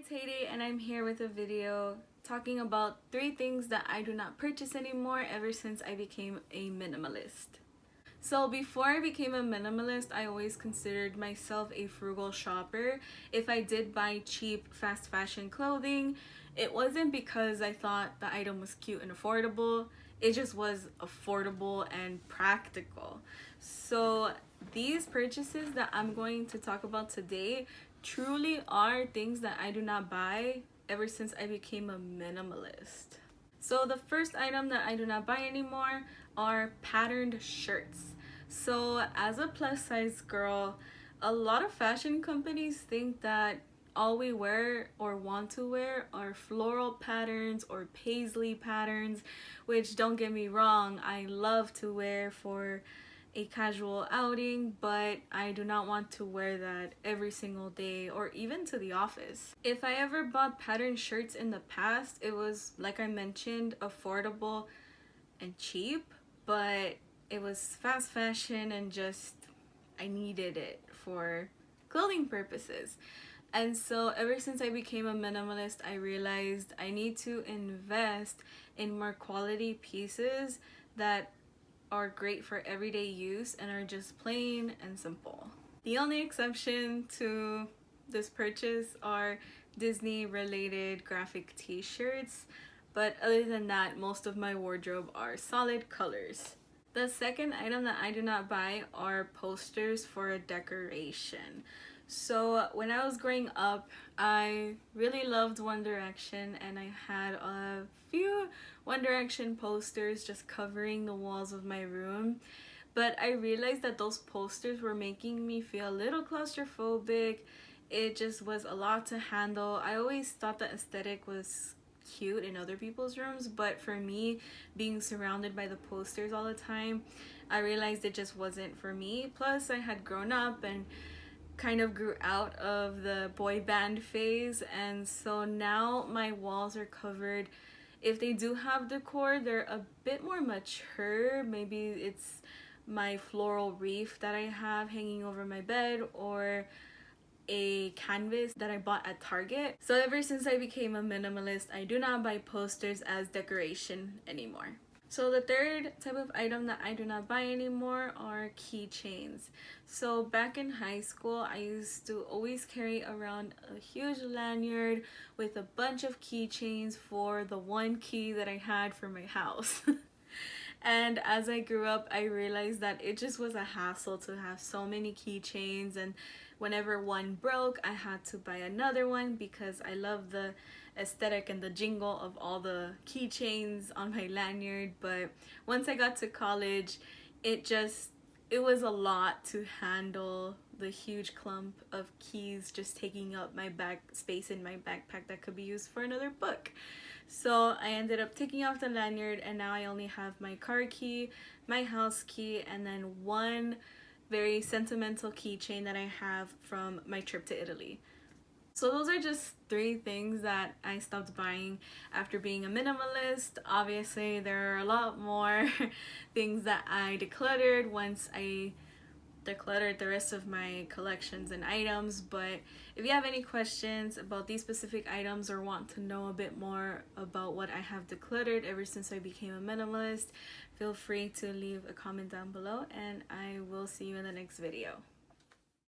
it's Haydee and I'm here with a video talking about 3 things that I do not purchase anymore ever since I became a minimalist. So before I became a minimalist, I always considered myself a frugal shopper. If I did buy cheap fast fashion clothing, it wasn't because I thought the item was cute and affordable. It just was affordable and practical. So these purchases that I'm going to talk about today truly are things that I do not buy ever since I became a minimalist. So the first item that I do not buy anymore are patterned shirts. So as a plus size girl, a lot of fashion companies think that all we wear or want to wear are floral patterns or paisley patterns, which, don't get me wrong, I love to wear for a casual outing, but I do not want to wear that every single day or even to the office. If I ever bought patterned shirts in the past, it was, like I mentioned, affordable and cheap, but it was fast fashion and just I needed it for clothing purposes. And so ever since I became a minimalist, I realized I need to invest in more quality pieces that are great for everyday use and are just plain and simple. The only exception to this purchase are Disney related graphic t-shirts, but other than that, most of my wardrobe are solid colors. The second item that I do not buy are posters for decoration. So when I was growing up, I really loved One Direction and I had a few One Direction posters just covering the walls of my room. But I realized that those posters were making me feel a little claustrophobic. It just was a lot to handle. I always thought the aesthetic was cute in other people's rooms, but for me, being surrounded by the posters all the time, I realized it just wasn't for me. Plus, I had grown up and kind of grew out of the boy band phase, and so now my walls are covered. If they do have decor, they're a bit more mature. Maybe it's my floral wreath that I have hanging over my bed or a canvas that I bought at Target. So ever since I became a minimalist, I do not buy posters as decoration anymore. So the third type of item that I do not buy anymore are keychains. So back in high school, I used to always carry around a huge lanyard with a bunch of keychains for the one key that I had for my house. And as I grew up, I realized that it just was a hassle to have so many keychains, and whenever one broke, I had to buy another one because I love the aesthetic and the jingle of all the keychains on my lanyard. But once I got to college, it was a lot to handle the huge clump of keys just taking up my space in my backpack that could be used for another book. So I ended up taking off the lanyard, and now I only have my car key, my house key, and then one very sentimental keychain that I have from my trip to Italy. So those are just 3 things that I stopped buying after being a minimalist. Obviously, there are a lot more things that I decluttered once I decluttered the rest of my collections and items. But if you have any questions about these specific items or want to know a bit more about what I have decluttered ever since I became a minimalist, feel free to leave a comment down below, and I will see you in the next video.